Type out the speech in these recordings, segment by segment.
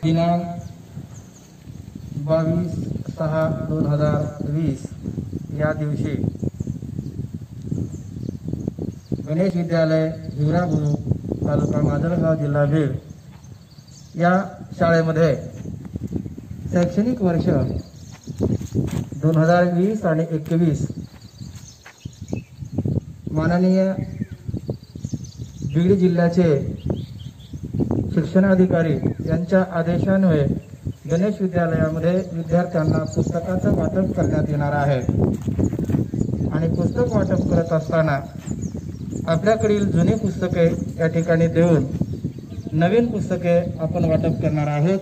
दिनांक 22/6/2020 या दिवशी गणेश विद्यालय हिवरा बुद्रुक तालुका माजलगाव जिल्हा बीड या शाळेमध्ये शैक्षणिक वर्ष 2020 आणि 2021 माननीय बीड जिल्ह्याचे शिक्षणाधिकारी यांच्या आदेशान्वये गणेश विद्यालयामध्ये विद्यार्थ्यांना पुस्तकाचं वाटप करण्यात येणार आहे आणि पुस्तक वाटप करत असताना आपल्याकडील जुनी पुस्तके या ठिकाणी देऊन नवीन पुस्तके आपण वाटप करणार आहोत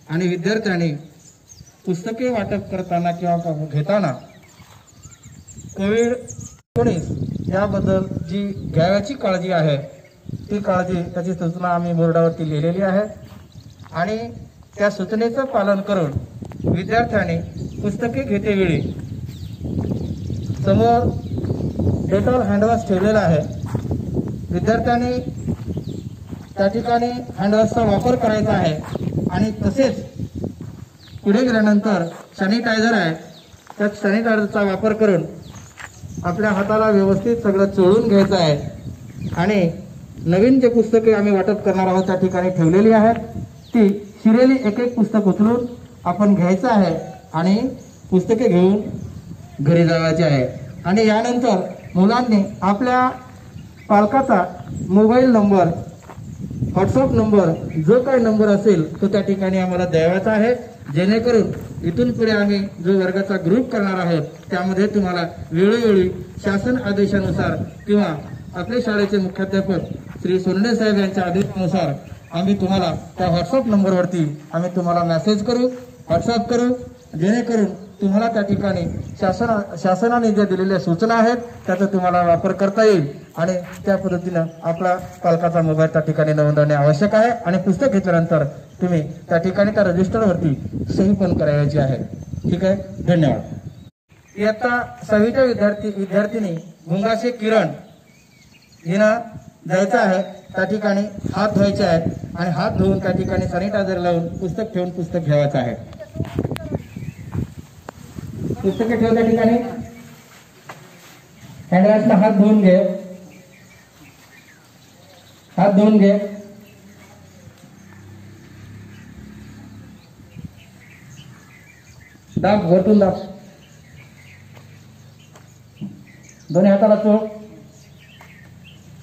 आणि विद्यार्थ्यांनी पुस्तके वाटप करताना किंवा घेताना कोविड-19 याबद्दल जी घ्यावयाची काळजी आहे ती काळजी त्याची सूचना आम्ही बोर्डावरती लिहिलेली आहे आणि त्या सूचनेचं पालन करून विद्यार्थ्यांनी पुस्तके घेतेवेळी समोर डेटॉल हँडवॉश ठेवलेला आहे। विद्यार्थ्यांनी त्या ठिकाणी हँडवॉशचा वापर करायचा आहे आणि तसेच पुढे गेल्यानंतर सॅनिटायझर आहे त्या सॅनिटायझरचा वापर करून आपल्या हाताला व्यवस्थित सगळं चोळून घ्यायचं आहे आणि नवीन जे पुस्तके आम्ही वाटप करणार आहोत त्या ठिकाणी ठेवलेली आहेत ती शिरेली एक एक पुस्तक उचलून आपण घ्यायचं आहे आणि पुस्तके घेऊन घरी जायचे आहे आणि यानंतर मुलांनी आपल्या पालकाचा मोबाईल नंबर व्हॉट्सअप नंबर जो काही नंबर असेल तो त्या ठिकाणी आम्हाला द्यावायचा आहे जेणेकरून इथून पुढे आम्ही जो वर्गाचा ग्रुप करणार आहोत त्यामध्ये तुम्हाला वेळोवेळी शासन आदेशानुसार किंवा आपल्या शाळेचे मुख्याध्यापक श्री सोनडे साहेब यांच्या आदेशानुसार आम्ही तुम्हाला त्या व्हॉट्सअप नंबरवरती आम्ही तुम्हाला मेसेज करू व्हॉट्सअप करू जेणेकरून तुम्हाला त्या ठिकाणी शासनाने ज्या दिलेल्या सूचना आहेत त्याचा तुम्हाला वापर करता येईल आणि त्या पद्धतीनं आपला पालकाचा मोबाईल त्या ठिकाणी नोंदवणे आवश्यक आहे आणि पुस्तक घेतल्यानंतर तुम्ही त्या ठिकाणी त्या रजिस्टरवरती सही पण करायची आहे। ठीक आहे, धन्यवाद। इयत्ता 6वीच्या विद्यार्थिनी गुंगाशे किरण हिनं जायचं आहे त्या ठिकाणी हात धुवायचे आहेत आणि हात धुवून त्या ठिकाणी सॅनिटायझर लावून पुस्तक ठेवून पुस्तक घ्यायचं आहे। पुस्तके ठेव त्या ठिकाणी हँडवॉशला हात धुवून घे हात धुवून घे दाब वरतून दाब दोन्ही हाताला चोळ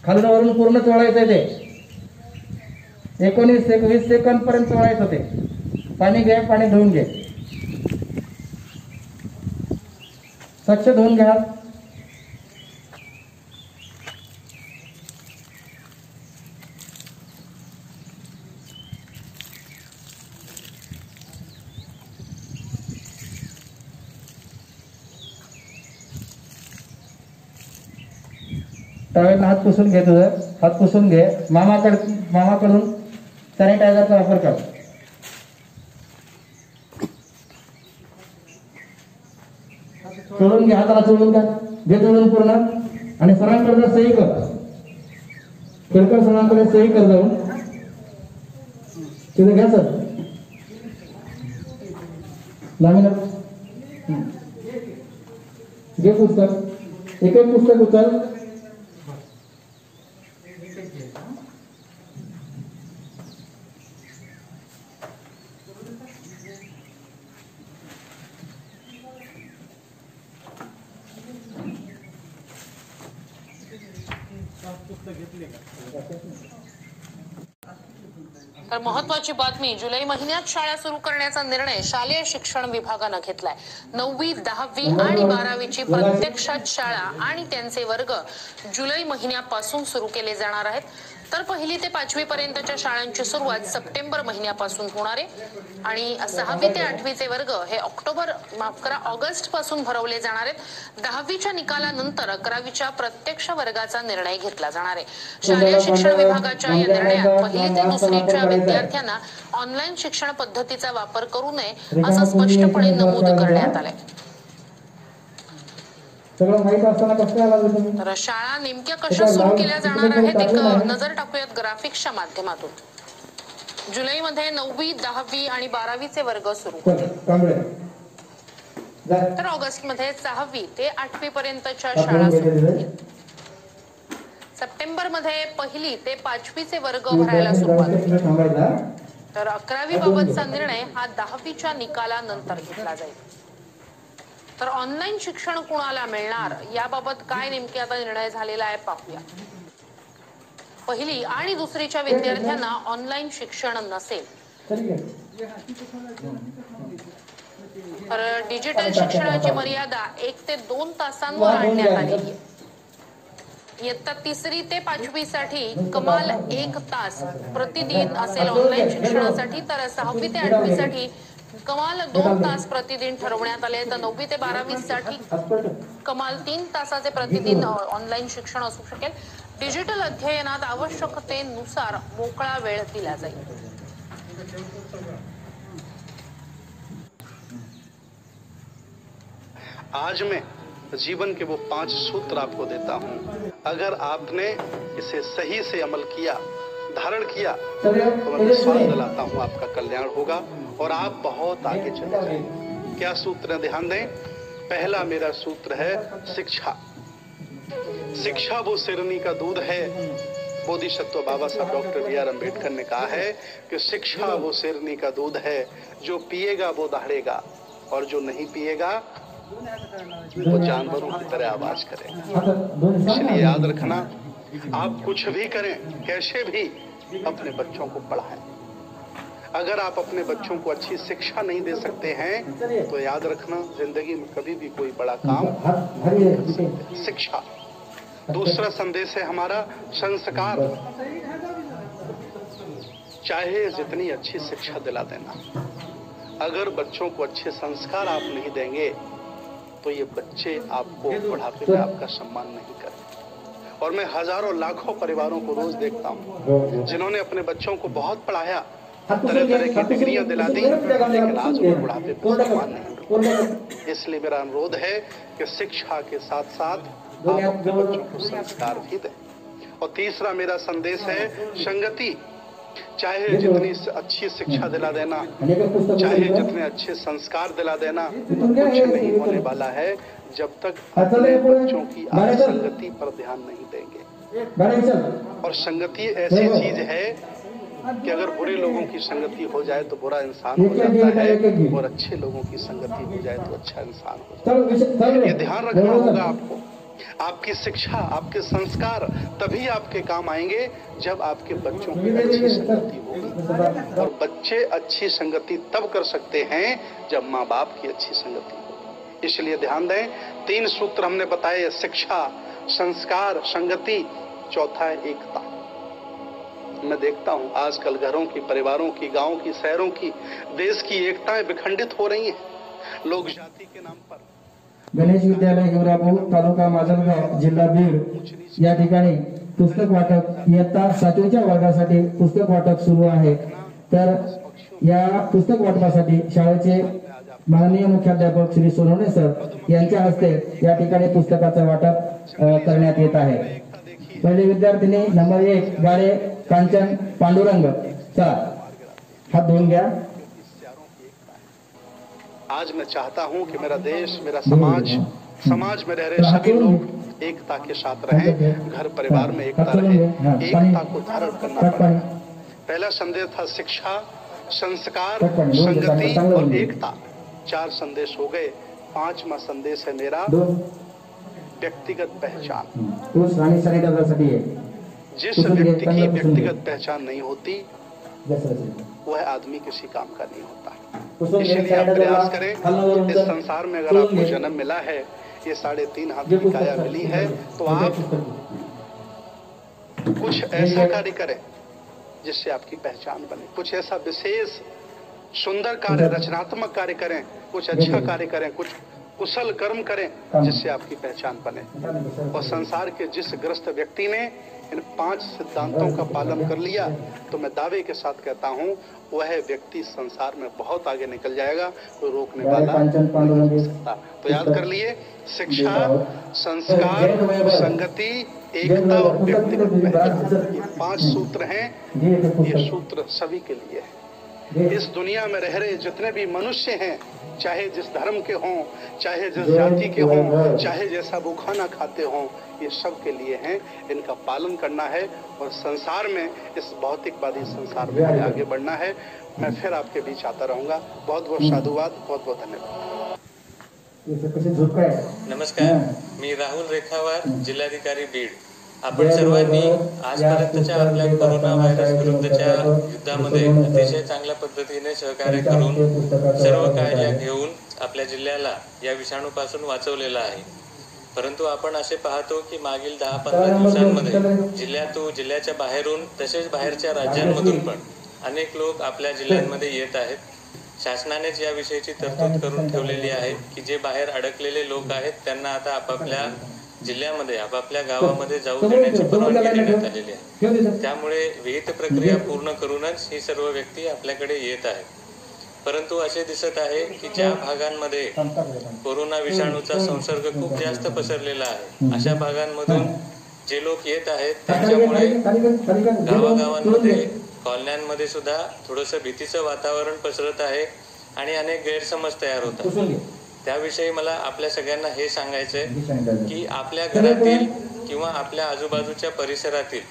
खालून वरून पूर्ण चोळायचं ते 19-21 सेकंद पर्यंत चोळायचं ते पाणी घे पाणी धुवून घे स्वच्छ धुवून घ्या टॉवेलने हात पुसून घे तुझं हात पुसून घे मामाकडून सॅनिटायझरचा वापर कर चोळून घे हाताला चोळून घे चोळून पूर्ण आणि सरांकडे सही कर खेळकर सरांकडे सही कर जाऊन तिथे घ्या सर लामिना घे पुस्तक एक एक पुस्तक उचल तर महत्वाची बातमी जुलै महिन्यात शाळा सुरू करण्याचा निर्णय शालेय शिक्षण विभागाने घेतलाय। 9वी 10वी आणि 12वीची प्रत्यक्षात शाळा आणि त्यांचे वर्ग जुलै महिन्यापासून सुरू केले जाणार आहेत तर 1ली ते 5वी पर्यंतच्या शाळांची सुरुवात सप्टेंबर महिन्यापासून होणार आहे आणि 6वी ते 8वीचे वर्ग हे ऑगस्ट पासून भरवले जाणार आहेत। 10वीच्या निकालानंतर 11वीच्या प्रत्यक्ष वर्गाचा निर्णय घेतला जाणार आहे। शालेय शिक्षण विभागाच्या या निर्णयात 1ली ते 2रीच्या विद्यार्थ्यांना ऑनलाईन शिक्षण पद्धतीचा वापर करू नये असं स्पष्टपणे नमूद करण्यात आलंय। तर शाळा नेमक्या कशा सुरू केल्या जाणार आहेत एक नजर टाकूयात ग्राफिक्सच्या माध्यमातून। जुलैमध्ये 9वी, 10वी आणि 12वीचे वर्ग सुरू कांबळे तर ऑगस्टमध्ये 6वी ते 8वी पर्यंतच्या शाळा सुरू होतील. सप्टेंबरमध्ये 1ली ते 5वीचे वर्ग भरायला सुरुवात होईल. तर 11वी बाबतचा निर्णय हा 10वीच्या निकालानंतर घेतला जाईल. तर ऑनलाईन शिक्षण कुणाला मिळणार याबाबत काय नेमके आता निर्णय झालेला आहे पाहूया. 1ली आणि 2रीच्या विद्यार्थ्यांना ऑनलाईन शिक्षण नसेल. तर डिजिटल शिक्षणाची मर्यादा 1 ते 2 तासांवर आणण्यात आली आहे. इयत्ता 3री ते 5वी साठी कमाल 1 तास प्रतिदिन असेल ऑनलाईन शिक्षणासाठी. तर 6वी ते 8वी साठी कमाल 2 तास प्रतिदिन ठरवण्यात आले. तर 9वी ते 12वी साठी कमाल 3 तासाचे प्रतिदिन ऑनलाईन शिक्षण असू शकेल. डिजिटल अध्ययनात आवश्यकतेनुसार मोकळा वेळ दिला जाईल. आज मैं जीवन के वो 5 सूत्र आपको देता हूँ. अगर आपने इसे सही से अमल किया, धारण किया, तो मैं विश्वास दिलाता हूँ आपका कल्याण होगा और आप बहुत आगे चले जाएंगे. क्या सूत्र है, ध्यान दें. पहला मेरा सूत्र है शिक्षा. शिक्षा वो शेरनी का दूध है. बोधिसत्व बाबा साहब डॉक्टर B.R. अम्बेडकर ने कहा है कि शिक्षा वो शेरनी का दूध है, जो पिएगा वो दहाड़ेगा और जो नहीं पिएगा वो जानवरों की तरह आवाज करेगा. इसलिए याद रखना, आप कुछ भी करें, कैसे भी अपने बच्चों को पढ़ाएं. अगर आप अपने बच्चों को अच्छी शिक्षा नहीं दे सकते हैं तो याद रखना, जिंदगी में कभी भी कोई बड़ा काम नहीं कर सकते. शिक्षा. दूसरा संदेश है हमारा संस्कार. चाहे जितनी अच्छी शिक्षा दिला देना, अगर बच्चों को अच्छे संस्कार आप नहीं देंगे तो ये बच्चे आपको बुढ़ापे में आपका सम्मान नहीं करेंगे. और मैं हजारों लाखों परिवारों को रोज देखता हूँ जिन्होंने अपने बच्चों को बहुत पढ़ाया, तरह तरह की डिग्रियां दिला दी, लेकिन आज वो बुढ़ापे में सम्मान नहीं मिलता. इसलिए मेरा अनुरोध है कि शिक्षा के साथ साथ आप अपने बच्चों को संस्कार भी दें. और तीसरा मेरा संदेश है संगति. चाहे जितनी अच्छी शिक्षा दिला देना, चाहे जितने अच्छे संस्कार दिला देना, कुछ नहीं होने वाला है जब तक अपने बच्चों की आप संगति पर ध्यान नहीं देंगे. और संगति ऐसी चीज है कि अगर बुरे लोगों की संगति हो जाए तो बुरा इंसान हो जाता है, और अच्छे लोगों की संगति हो जाए तो अच्छा इंसान हो जाता है. ये ध्यान रखना होगा आपको. आपकी शिक्षा, आपके संस्कार तभी आपके काम आएंगे जब आपके बच्चों की अच्छी संगति होगी. और बच्चे अच्छी संगति तब कर सकते हैं जब माँ बाप की अच्छी संगति हो. इसलिए ध्यान दें, 3 सूत्र हमने बताए: शिक्षा, संस्कार, संगति. चौथा है एकता. मैं देखता हूँ आजकल घरों की, परिवारों की, गाँव की, शहरों की, देश की एकताएं विखंडित हो रही हैं. लोग जाति के नाम पर. गणेश विद्यालय गेवरापूर, तालुका माजलगाव, जिल्हा बीड या ठिकाणी पुस्तक वाटप इयत्ता 7वीच्या वर्गासाठी पुस्तक वाटप सुरू आहे. तर या पुस्तक वाटपासाठी शाळेचे माननीय मुख्याध्यापक श्री सोनवणे सर यांच्या हस्ते या ठिकाणी पुस्तकाचं वाटप करण्यात येत आहे. पहिले विद्यार्थिनी नंबर 1 गाडे कांचन पांडुरंग. चला हात धुवून घ्या. आज मैं चाहता हूं कि मेरा देश, मेरा समाज में रह रहे सभी लोग एकता के साथ रहें, घर परिवार में एकता रहे, एकता को धारण करना पड़ेगा. पहला संदेश था शिक्षा, संस्कार, संगति और एकता. 4 संदेश हो गए. 5वां संदेश है मेरा व्यक्तिगत पहचान. जिस व्यक्ति की व्यक्तिगत पहचान नहीं होती वह आदमी किसी काम का नहीं होता. इसलिए आप प्रयास करें, इस संसार में अगर आपको जन्म मिला है, ये 3.5 हाथ की काया मिली है, तो आप कुछ ऐसा कार्य करें जिससे आपकी पहचान बने. कुछ ऐसा विशेष सुंदर कार्य, रचनात्मक कार्य करें, कुछ अच्छा कार्य करें, कुछ कुशल कर्म करें जिससे आपकी पहचान बने. और संसार के जिस ग्रस्त व्यक्ति ने इन 5 सिद्धांतों का पालन कर लिया, तो मैं दावे के साथ कहता हूं वह व्यक्ति संसार में बहुत आगे निकल जाएगा, कोई रोकने वाला नहीं हो सकता. तो याद कर लिए, शिक्षा, संस्कार, संगति एकता और व्यक्तिगत पहचान, ये 5 सूत्र हैं। ये सूत्र सभी के लिए है। इस दुनिया में रह रहे जितने भी मनुष्य हैं, चाहे जिस धर्म के हों, चाहे जिस जाति के हों, चाहे जैसा वो खाना खाते हों, ये सब के लिए हैं। इनका पालन करना है और संसार में, इस भौतिकवादी संसार में आगे बढ़ना है। मैं फिर आपके बीच आता रहूंगा। बहुत बहुत साधुवाद, बहुत बहुत धन्यवाद। नमस्कार, मी राहुल रेखावार, जिल्हाधिकारी बीड। आपण सर्वांनी आजपर्यंतच्या आपल्या कोरोना व्हायरस विरुद्धच्या युद्धामध्ये अतिशय चांगल्या पद्धतीने सहकार्य करून सर्व काळजी घेऊन आपल्या जिल्ह्याला या विषाणूपासून वाचवलेला आहे। परंतु आपण असे पाहतो की मागील 10-15 दिवसांमध्ये जिल्ह्याच्या बाहेरून तसेच बाहेरच्या राज्यांमधून पण अनेक लोक आपल्या जिल्ह्यांमध्ये येत आहेत। शासनानेच या विषयीची तरतूद करून ठेवलेली आहे की जे बाहेर अडकलेले लोक आहेत त्यांना आता आपापल्या जिल्ह्यामध्ये आपापल्या गावामध्ये जाऊ देण्याची परवानगी देण्यात आलेली आहे। त्यामुळे विहित प्रक्रिया पूर्ण करूनच ही सर्व व्यक्ती आपल्याकडे येत आहेत। परंतु असे दिसत आहे की ज्या भागांमध्ये कोरोना विषाणूचा संसर्ग खूप जास्त पसरलेला आहे, अशा भागांमधून जे लोक येत आहेत त्यांच्यामुळे गावागावांमध्ये कॉलन्यांमध्ये सुद्धा थोडंसं भीतीचं वातावरण पसरत आहे आणि अनेक गैरसमज तयार होतात। त्याविषयी मला आपल्या सगळ्यांना हे सांगायचंय की आपल्या घरातील किंवा आपल्या आजूबाजूच्या परिसरातील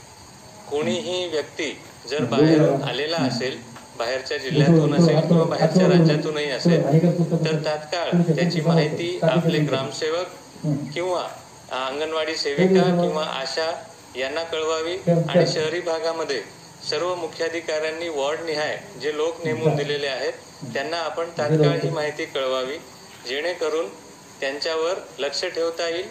कोणीही व्यक्ती जर बाहेरून आलेला असेल, बाहेरच्या जिल्ह्यातून असेल किंवा बाहेरच्या राज्यातूनही असेल, तर तात्काळ त्याची माहिती आपले ग्रामसेवक किंवा अंगणवाडी सेविका किंवा आशा यांना कळवावी आणि शहरी भागामध्ये सर्व मुख्याधिकाऱ्यांनी वॉर्ड निहाय जे लोक नेमून दिलेले आहेत त्यांना आपण तात्काळ ही माहिती कळवावी, जेणेकरून त्यांच्यावर लक्ष ठेवता येईल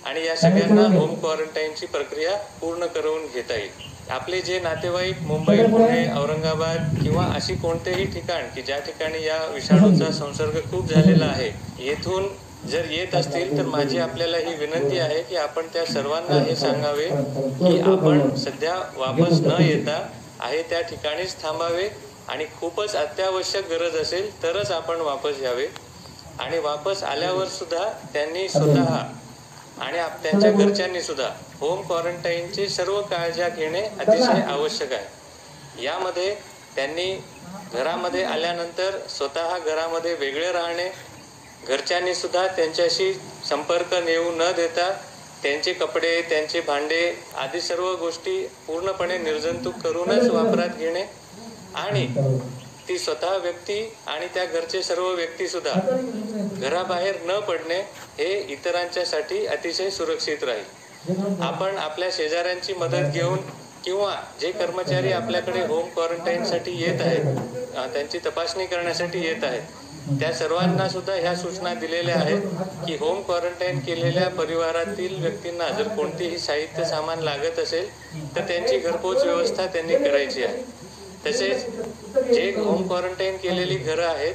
आणि या सगळ्यांना होम क्वारंटाईनची प्रक्रिया पूर्ण करून घेता येईल। आपले जे नातेवाईक मुंबई, पुणे, औरंगाबाद किंवा अशी कोणतेही ठिकाण की ज्या ठिकाणी या विषाणूचा संसर्ग खूप झालेला आहे, येथून जर येत असतील तर माझी आपल्याला ही विनंती आहे की आपण त्या सर्वांना हे सांगावे की आपण सध्या वापस न येता आहे त्या ठिकाणीच थांबावे आणि खूपच अत्यावश्यक गरज असेल तरच आपण वापस यावे आणि वापस आल्यावर सुद्धा त्यांनी स्वतः आणि त्यांच्या घरच्यांनी सुद्धा होम क्वारंटाईनची सर्व काळजी घेणे अतिशय आवश्यक आहे। यामध्ये त्यांनी घरामध्ये आल्यानंतर स्वतः घरामध्ये वेगळे राहणे, घरच्यांनी सुद्धा त्यांच्याशी संपर्क येऊ न देता त्यांचे कपडे, त्यांचे भांडे आदी सर्व गोष्टी पूर्णपणे निर्जंतुक करूनच वापरात घेणे आणि ती स्वतः व्यक्ती आणि त्या घरचे सर्व व्यक्ती सुद्धा घराबाहेर न पडणे हे इतरांच्यासाठी अतिशय सुरक्षित राहील। आपण आपल्या शेजाऱ्यांची मदत घेऊन किंवा जे कर्मचारी आपल्याकडे होम क्वारंटाईनसाठी येत आहेत, त्यांची तपासणी करण्यासाठी येत आहेत, त्या सर्वांना सुद्धा ह्या सूचना दिलेल्या आहेत की होम क्वारंटाईन केलेल्या परिवारातील व्यक्तींना जर कोणतेही साहित्य सामान लागत असेल तर त्यांची घरपोच व्यवस्था त्यांनी करायची आहे। तसेच जे होम क्वारंटाईन केलेली घरं आहेत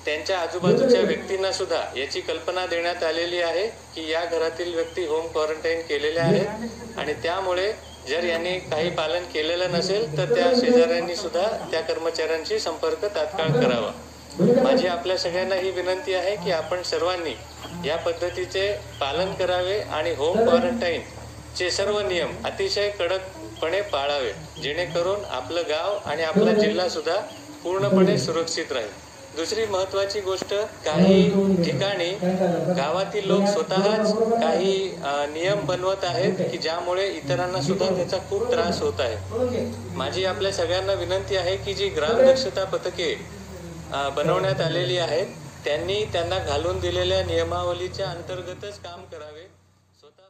त्यांच्या आजूबाजूच्या व्यक्तींना सुद्धा याची कल्पना देण्यात आलेली आहे की या घरातील व्यक्ती होम क्वारंटाईन केलेल्या आहेत आणि त्यामुळे जर यांनी काही पालन केलेलं नसेल तर त्या शेजाऱ्यांनी सुद्धा त्या कर्मचाऱ्यांशी संपर्क तात्काळ करावा। माझी आपल्या सगळ्यांना ही विनंती आहे की आपण सर्वांनी या पद्धतीचे पालन करावे आणि होम क्वारंटाईन चे सर्व नियम अतिशय कडकपणे पाळावे, जेणेकरून आपलं गाव आणि आपला जिल्हा सुद्धा पूर्णपणे सुरक्षित राहील। दुसरी महत्वाची गोष्ट, काही ठिकाणी गावातील लोक स्वतःच काही नियम बनवत आहेत की ज्यामुळे इतरांना सुद्धा त्याचा खूप त्रास होत आहे। माझी आपल्या सगळ्यांना विनंती आहे की जी ग्राम दक्षता पथके बनवण्यात आलेली आहेत त्यांनी त्यांना घालून दिलेल्या नियमावलीच्या अंतर्गतच काम करावे। स्वतः